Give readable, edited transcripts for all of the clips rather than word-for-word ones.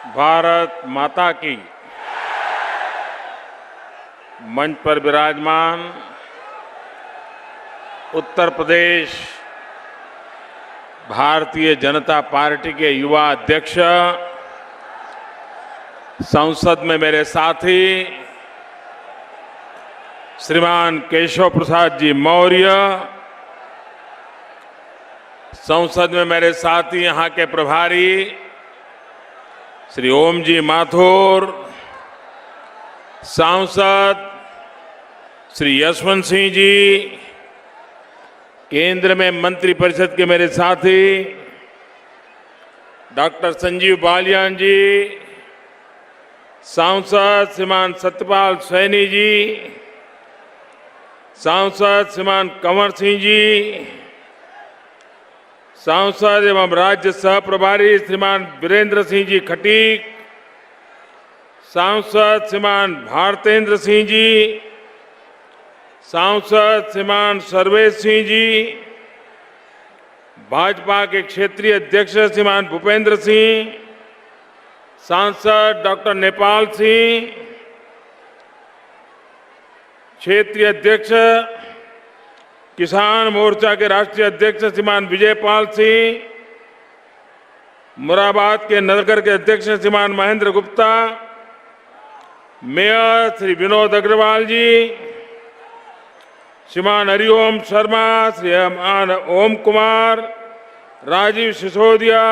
भारत माता की। मंच पर विराजमान उत्तर प्रदेश भारतीय जनता पार्टी के युवा अध्यक्ष, संसद में मेरे साथी श्रीमान केशव प्रसाद जी मौर्य, संसद में मेरे साथी यहां के प्रभारी श्री ओम जी माथुर, सांसद श्री यशवंत सिंह जी, केंद्र में मंत्रिपरिषद के मेरे साथी डॉक्टर संजीव बालियान जी, सांसद श्रीमान सत्यपाल सैनी जी, सांसद श्रीमान कंवर सिंह जी, सांसद एवं राज्य सह प्रभारी श्रीमान वीरेंद्र सिंह जी खटीक, सांसद श्रीमान भारतेंद्र सिंह जी, सांसद श्रीमान सर्वेश सिंह जी, भाजपा के क्षेत्रीय अध्यक्ष श्रीमान भूपेंद्र सिंह, सांसद डॉक्टर नेपाल सिंह, क्षेत्रीय अध्यक्ष किसान मोर्चा के राष्ट्रीय अध्यक्ष श्रीमान विजयपाल सिंह, मुरादाबाद के नगर के अध्यक्ष श्रीमान महेंद्र गुप्ता, मेयर श्री विनोद अग्रवाल जी, श्रीमान हरिओम शर्मा, श्रीमान ओम कुमार, राजीव सिसोदिया,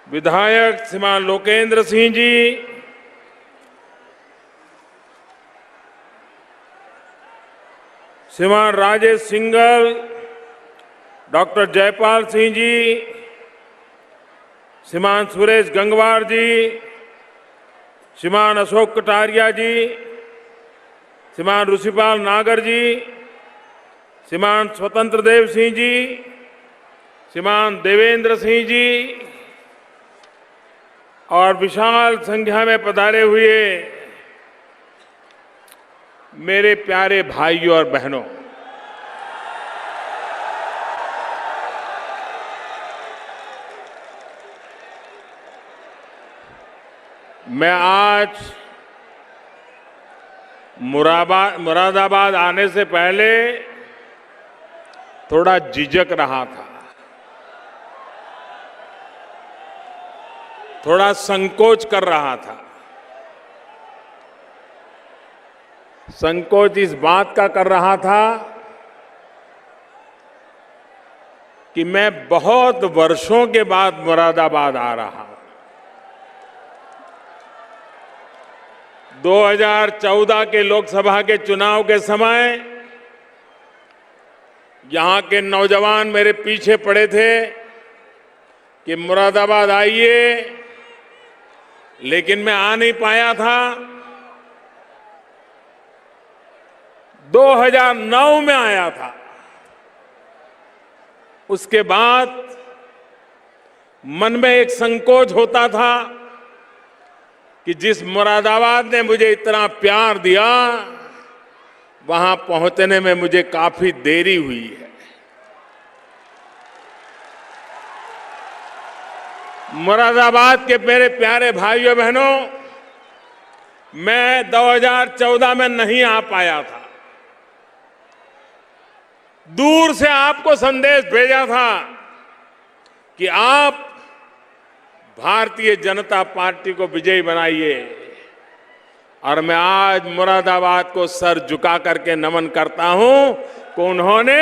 विधायक श्रीमान लोकेंद्र सिंह जी, श्रीमान राजेश सिंघल, डॉक्टर जयपाल सिंह जी, श्रीमान सुरेश गंगवार जी, श्रीमान अशोक कटारिया जी, श्रीमान ऋषिपाल नागर जी, श्रीमान स्वतंत्र देव सिंह जी, श्रीमान देवेंद्र सिंह जी और विशाल संख्या में पधारे हुए मेरे प्यारे भाइयों और बहनों, मैं आज मुरादाबाद आने से पहले थोड़ा झिझक रहा था, थोड़ा संकोच कर रहा था। संकोच इस बात का कर रहा था कि मैं बहुत वर्षों के बाद मुरादाबाद आ रहा हूं। 2014 के लोकसभा के चुनाव के समय यहां के नौजवान मेरे पीछे पड़े थे कि मुरादाबाद आइए, लेकिन मैं आ नहीं पाया था। 2009 में आया था। उसके बाद मन में एक संकोच होता था कि जिस मुरादाबाद ने मुझे इतना प्यार दिया, वहां पहुंचने में मुझे काफी देरी हुई है। मुरादाबाद के मेरे प्यारे भाइयों बहनों, मैं 2014 में नहीं आ पाया था। दूर से आपको संदेश भेजा था कि आप भारतीय जनता पार्टी को विजयी बनाइए, और मैं आज मुरादाबाद को सर झुका करके नमन करता हूं कि उन्होंने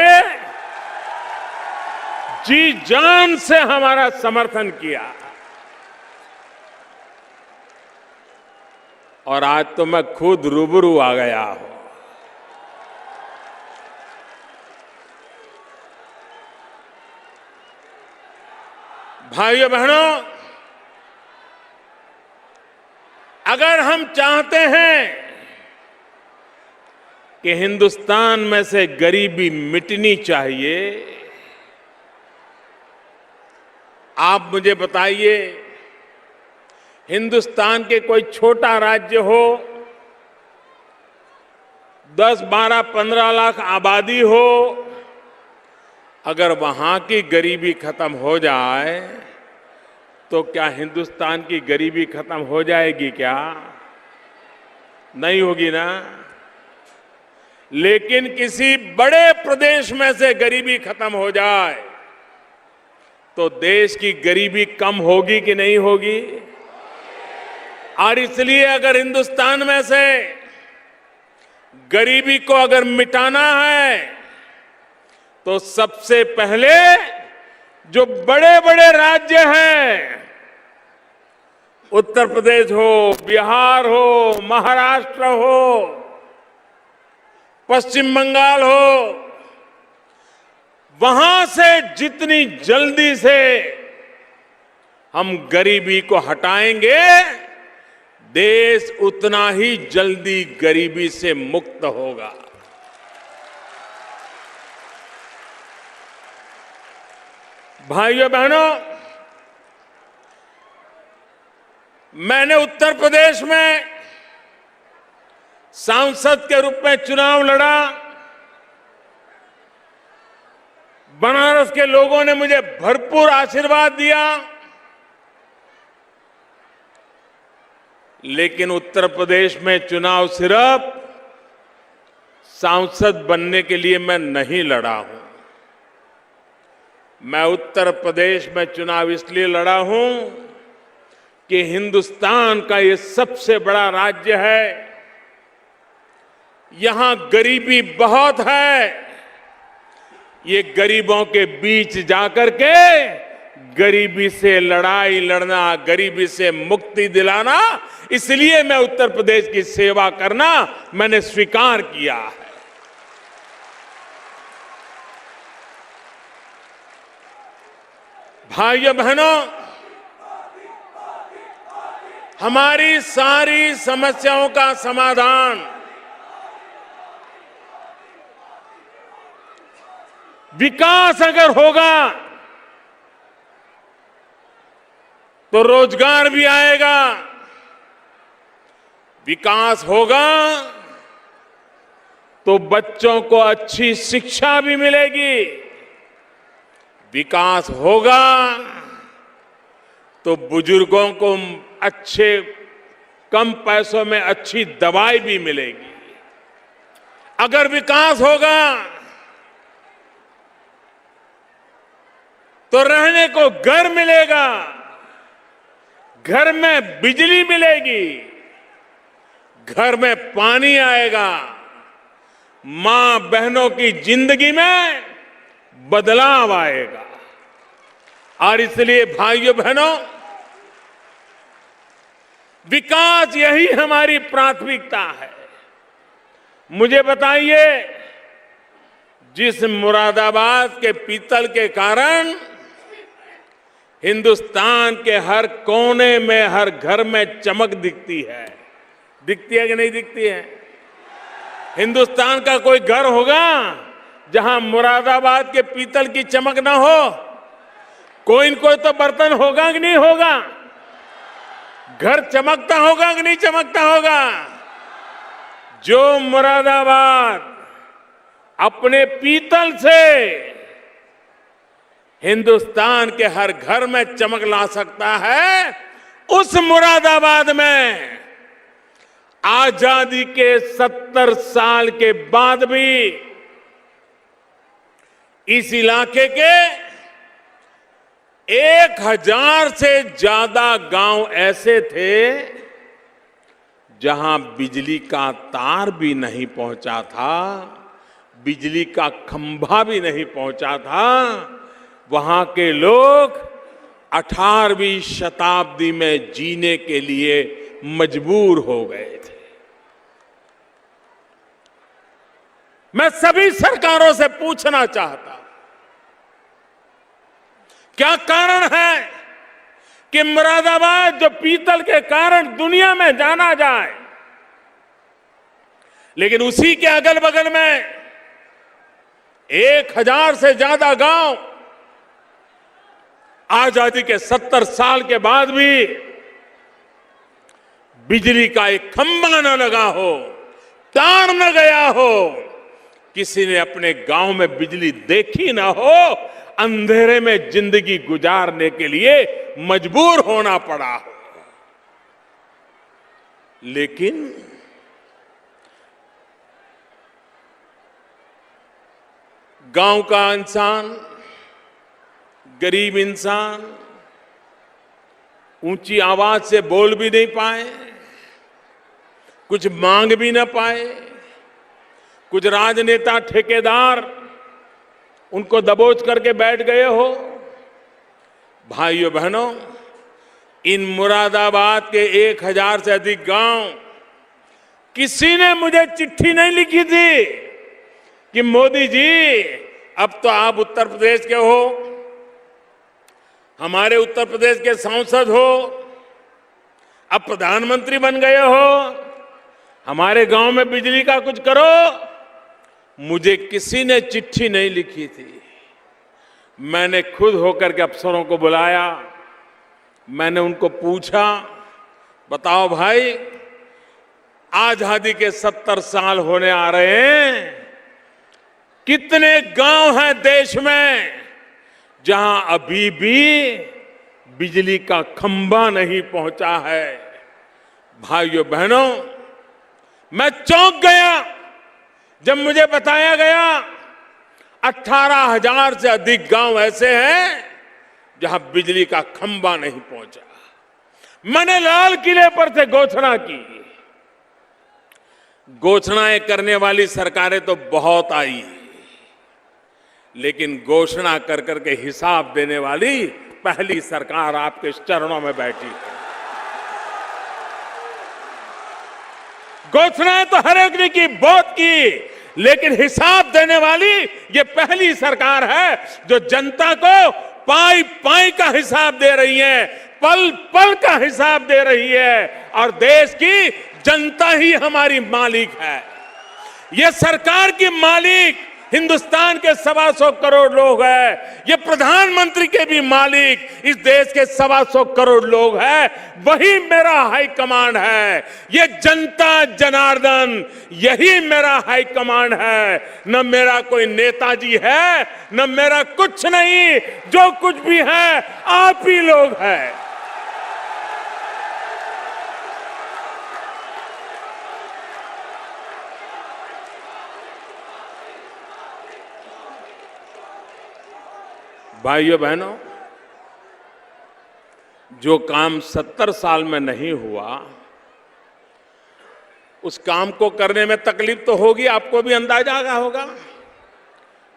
जी जान से हमारा समर्थन किया। और आज तो मैं खुद रूबरू आ गया हूं। भाइयों बहनों, अगर हम चाहते हैं कि हिंदुस्तान में से गरीबी मिटनी चाहिए, आप मुझे बताइए, हिंदुस्तान के कोई छोटा राज्य हो, 10, 12, 15 लाख आबादी हो, अगर वहां की गरीबी खत्म हो जाए तो क्या हिंदुस्तान की गरीबी खत्म हो जाएगी क्या? नहीं होगी ना। लेकिन किसी बड़े प्रदेश में से गरीबी खत्म हो जाए तो देश की गरीबी कम होगी कि नहीं होगी? और इसलिए अगर हिंदुस्तान में से गरीबी को अगर मिटाना है तो सबसे पहले जो बड़े बड़े राज्य हैं, उत्तर प्रदेश हो, बिहार हो, महाराष्ट्र हो, पश्चिम बंगाल हो, वहां से जितनी जल्दी से हम गरीबी को हटाएंगे, देश उतना ही जल्दी गरीबी से मुक्त होगा। भाइयों बहनों, मैंने उत्तर प्रदेश में सांसद के रूप में चुनाव लड़ा। बनारस के लोगों ने मुझे भरपूर आशीर्वाद दिया। लेकिन उत्तर प्रदेश में चुनाव सिर्फ सांसद बनने के लिए मैं नहीं लड़ा हूं। मैं उत्तर प्रदेश में चुनाव इसलिए लड़ा हूं कि हिंदुस्तान का ये सबसे बड़ा राज्य है। यहां गरीबी बहुत है। ये गरीबों के बीच जाकर के गरीबी से लड़ाई लड़ना, गरीबी से मुक्ति दिलाना, इसलिए मैं उत्तर प्रदेश की सेवा करना मैंने स्वीकार किया है। भाइयों बहनों, हमारी सारी समस्याओं का समाधान विकास अगर होगा तो रोजगार भी आएगा। विकास होगा तो बच्चों को अच्छी शिक्षा भी मिलेगी। विकास होगा तो बुजुर्गों को अच्छे कम पैसों में अच्छी दवाई भी मिलेगी। अगर विकास होगा तो रहने को घर मिलेगा, घर में बिजली मिलेगी, घर में पानी आएगा, मां बहनों की जिंदगी में बदलाव आएगा। और इसलिए भाइयों बहनों, विकास यही हमारी प्राथमिकता है। मुझे बताइए, जिस मुरादाबाद के पीतल के कारण हिंदुस्तान के हर कोने में, हर घर में चमक दिखती है कि नहीं दिखती है? हिंदुस्तान का कोई घर होगा जहां मुरादाबाद के पीतल की चमक ना हो? कोई न कोई तो बर्तन होगा कि नहीं होगा? घर चमकता होगा कि नहीं चमकता होगा? जो मुरादाबाद अपने पीतल से हिंदुस्तान के हर घर में चमक ला सकता है, उस मुरादाबाद में आजादी के 70 साल के बाद भी इस इलाके के 1000 से ज्यादा गांव ऐसे थे जहां बिजली का तार भी नहीं पहुंचा था, बिजली का खंभा भी नहीं पहुंचा था। वहां के लोग 18वीं शताब्दी में जीने के लिए मजबूर हो गए थे। मैं सभी सरकारों से पूछना चाहता हूं, क्या कारण है कि मुरादाबाद जो पीतल के कारण दुनिया में जाना जाए, लेकिन उसी के अगल बगल में 1000 से ज्यादा गांव आजादी के 70 साल के बाद भी बिजली का एक खंभा न लगा हो, तार न गया हो, किसी ने अपने गांव में बिजली देखी ना हो, अंधेरे में जिंदगी गुजारने के लिए मजबूर होना पड़ा हो। लेकिन गांव का इंसान, गरीब इंसान ऊंची आवाज से बोल भी नहीं पाए, कुछ मांग भी न पाए, कुछ राजनेता ठेकेदार उनको दबोच करके बैठ गए हो। भाइयों बहनों, इन मुरादाबाद के 1000 से अधिक गांव, किसी ने मुझे चिट्ठी नहीं लिखी थी कि मोदी जी अब तो आप उत्तर प्रदेश के हो, हमारे उत्तर प्रदेश के सांसद हो, अब प्रधानमंत्री बन गए हो, हमारे गांव में बिजली का कुछ करो। मुझे किसी ने चिट्ठी नहीं लिखी थी। मैंने खुद होकर के अफसरों को बुलाया, मैंने उनको पूछा, बताओ भाई, आजादी के 70 साल होने आ रहे हैं, कितने गांव हैं देश में जहां अभी भी बिजली का खंभा नहीं पहुंचा है। भाइयों बहनों, मैं चौंक गया जब मुझे बताया गया 18,000 से अधिक गांव ऐसे हैं जहां बिजली का खंभा नहीं पहुंचा। मैंने लाल किले पर से घोषणा की। घोषणाएं करने वाली सरकारें तो बहुत आई, लेकिन घोषणा कर करके हिसाब देने वाली पहली सरकार आपके चरणों में बैठी है। घोषणाएं तो हर एक ने की, बहुत की, लेकिन हिसाब देने वाली ये पहली सरकार है जो जनता को पाई पाई का हिसाब दे रही है, पल पल का हिसाब दे रही है, और देश की जनता ही हमारी मालिक है। ये सरकार की मालिक हिंदुस्तान के 125 करोड़ लोग हैं। ये प्रधानमंत्री के भी मालिक इस देश के 125 करोड़ लोग हैं। वही मेरा हाई कमांड है। ये जनता जनार्दन, यही मेरा हाई कमांड है। न मेरा कोई नेताजी है, न मेरा कुछ नहीं, जो कुछ भी है आप ही लोग हैं। भाइयों बहनों, जो काम 70 साल में नहीं हुआ, उस काम को करने में तकलीफ तो होगी, आपको भी अंदाजा होगा।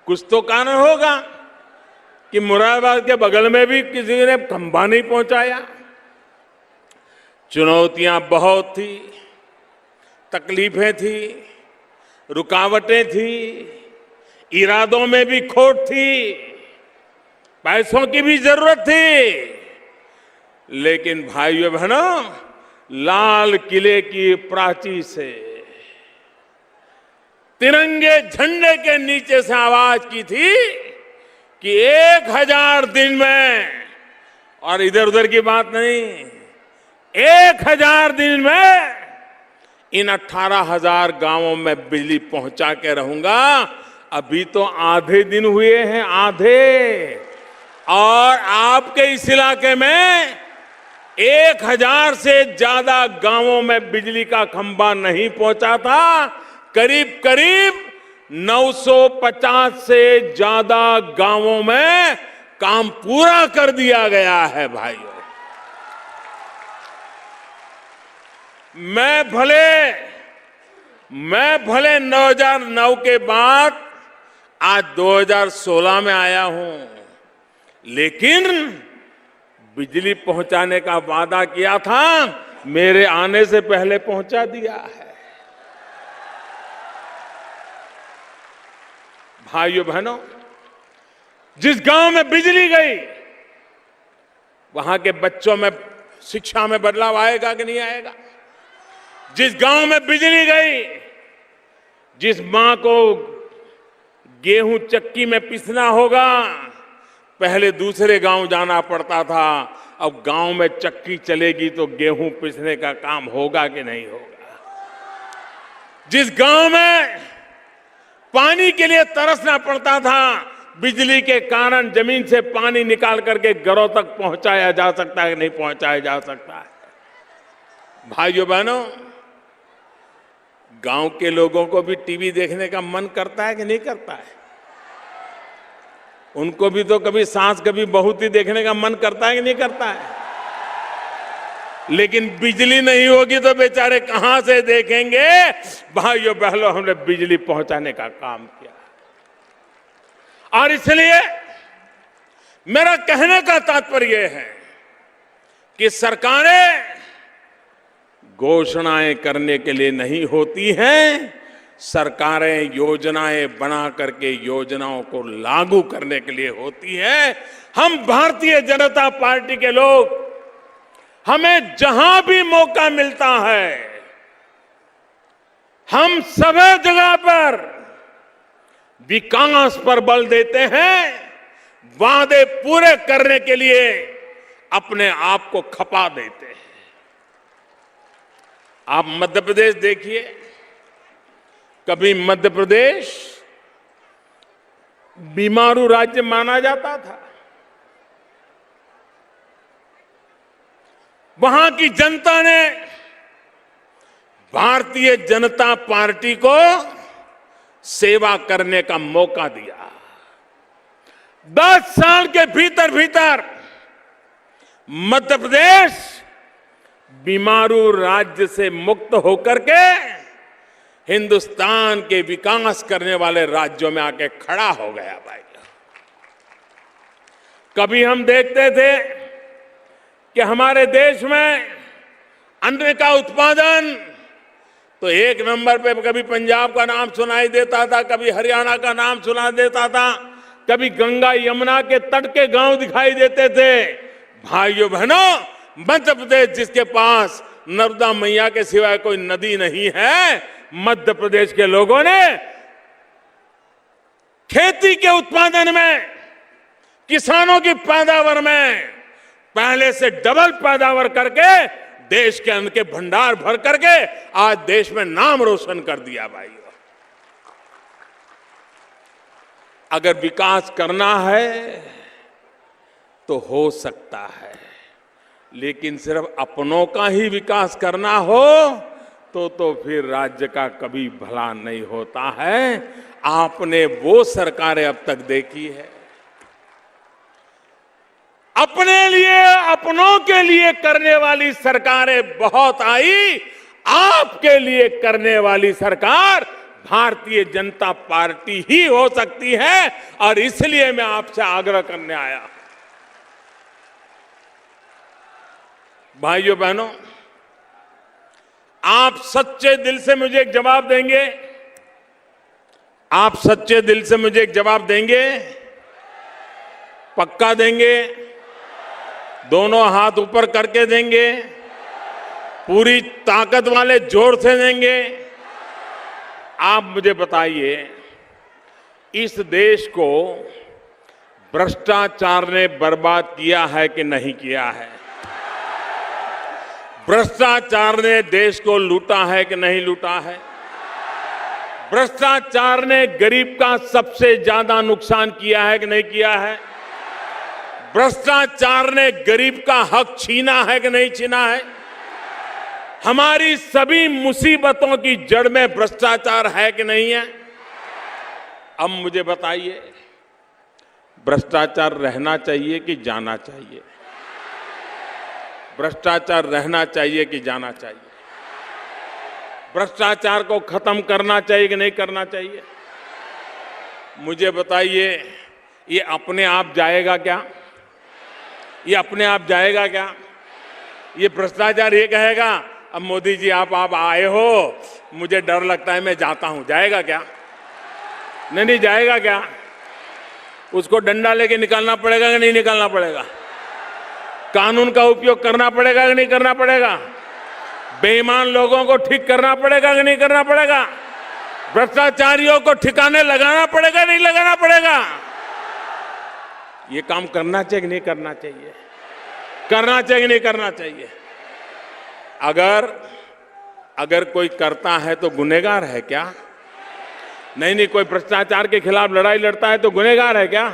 कुछ तो कारण होगा कि मुरादाबाद के बगल में भी किसी ने खंभा नहीं पहुंचाया। चुनौतियां बहुत थी, तकलीफें थी, रुकावटें थी, इरादों में भी खोट थी, पैसों की भी जरूरत थी। लेकिन भाइयों बहनों, लाल किले की प्राची से, तिरंगे झंडे के नीचे से आवाज की थी कि 1000 दिन में, और इधर उधर की बात नहीं, 1000 दिन में इन 18,000 गांवों में बिजली पहुंचा के रहूंगा। अभी तो आधे दिन हुए हैं, आधे, और आपके इस इलाके में 1000 से ज्यादा गांवों में बिजली का खंभा नहीं पहुंचा था। करीब करीब 950 से ज्यादा गांवों में काम पूरा कर दिया गया है। भाइयों, मैं भले 2009 के बाद आज 2016 में आया हूं, लेकिन बिजली पहुंचाने का वादा किया था, मेरे आने से पहले पहुंचा दिया है। भाइयों बहनों, जिस गांव में बिजली गई, वहां के बच्चों में शिक्षा में बदलाव आएगा कि नहीं आएगा? जिस गांव में बिजली गई, जिस मां को गेहूं चक्की में पिसना होगा, पहले दूसरे गांव जाना पड़ता था, अब गांव में चक्की चलेगी तो गेहूं पिसने का काम होगा कि नहीं होगा? जिस गांव में पानी के लिए तरसना पड़ता था, बिजली के कारण जमीन से पानी निकाल करके घरों तक पहुंचाया जा सकता है, नहीं पहुंचाया जा सकता है। भाइयों बहनों, गांव के लोगों को भी टीवी देखने का मन करता है कि नहीं करता है? उनको भी तो कभी सास कभी बहू ही देखने का मन करता है कि नहीं करता है? लेकिन बिजली नहीं होगी तो बेचारे कहां से देखेंगे? भाइयों बहनों, हमने बिजली पहुंचाने का काम किया और इसलिए मेरा कहने का तात्पर्य है कि सरकारें घोषणाएं करने के लिए नहीं होती हैं, सरकारें योजनाएं बना करके योजनाओं को लागू करने के लिए होती हैं। हम भारतीय जनता पार्टी के लोग, हमें जहां भी मौका मिलता है, हम सभी जगह पर विकास पर बल देते हैं, वादे पूरे करने के लिए अपने आप को खपा देते हैं। आप मध्य प्रदेश देखिए, कभी मध्य प्रदेश बीमारू राज्य माना जाता था। वहां की जनता ने भारतीय जनता पार्टी को सेवा करने का मौका दिया। 10 साल के भीतर भीतर मध्य प्रदेश बीमारू राज्य से मुक्त होकर के हिंदुस्तान के विकास करने वाले राज्यों में आके खड़ा हो गया। भाई, कभी हम देखते थे कि हमारे देश में अन्न का उत्पादन तो एक नंबर पे, कभी पंजाब का नाम सुनाई देता था, कभी हरियाणा का नाम सुनाई देता था, कभी गंगा यमुना के तट के गांव दिखाई देते थे। भाइयों बहनों, मध्य प्रदेश जिसके पास नर्मदा मैया के सिवाय कोई नदी नहीं है, मध्य प्रदेश के लोगों ने खेती के उत्पादन में, किसानों की पैदावार में पहले से डबल पैदावार करके देश के अन्न के भंडार भर करके आज देश में नाम रोशन कर दिया। भाइयों, अगर विकास करना है तो हो सकता है, लेकिन सिर्फ अपनों का ही विकास करना हो तो फिर राज्य का कभी भला नहीं होता है। आपने वो सरकारें अब तक देखी है, अपने लिए, अपनों के लिए करने वाली सरकारें बहुत आई, आपके लिए करने वाली सरकार भारतीय जनता पार्टी ही हो सकती है। और इसलिए मैं आपसे आग्रह करने आया। भाइयों बहनों, आप सच्चे दिल से मुझे एक जवाब देंगे? आप सच्चे दिल से मुझे एक जवाब देंगे? पक्का देंगे? दोनों हाथ ऊपर करके देंगे? पूरी ताकत वाले जोर से देंगे? आप मुझे बताइए, इस देश को भ्रष्टाचार ने बर्बाद किया है कि नहीं किया है? भ्रष्टाचार ने देश को लूटा है कि नहीं लूटा है? भ्रष्टाचार ने गरीब का सबसे ज्यादा नुकसान किया है कि नहीं किया है? भ्रष्टाचार ने गरीब का हक छीना है कि नहीं छीना है? हमारी सभी मुसीबतों की जड़ में भ्रष्टाचार है कि नहीं है? अब मुझे बताइए, भ्रष्टाचार रहना चाहिए कि जाना चाहिए? भ्रष्टाचार रहना चाहिए कि जाना चाहिए? भ्रष्टाचार को खत्म करना चाहिए कि नहीं करना चाहिए? मुझे बताइए, ये अपने आप जाएगा क्या? ये अपने आप जाएगा क्या? ये भ्रष्टाचार ये कहेगा अब मोदी जी आप आए हो, मुझे डर लगता है, मैं जाता हूं, जाएगा क्या? नहीं जाएगा क्या? उसको डंडा लेके निकालना पड़ेगा कि नहीं निकालना पड़ेगा? कानून का उपयोग करना पड़ेगा कि नहीं करना पड़ेगा? बेईमान लोगों को ठीक करना पड़ेगा कि नहीं करना पड़ेगा? भ्रष्टाचारियों को ठिकाने लगाना पड़ेगा नहीं लगाना पड़ेगा? ये काम करना चाहिए कि नहीं करना चाहिए? करना चाहिए कि नहीं करना चाहिए? अगर कोई करता है तो गुनहगार है क्या? नहीं, कोई भ्रष्टाचार के खिलाफ लड़ाई लड़ता है तो गुनहगार है क्या?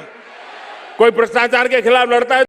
कोई भ्रष्टाचार के खिलाफ लड़ता है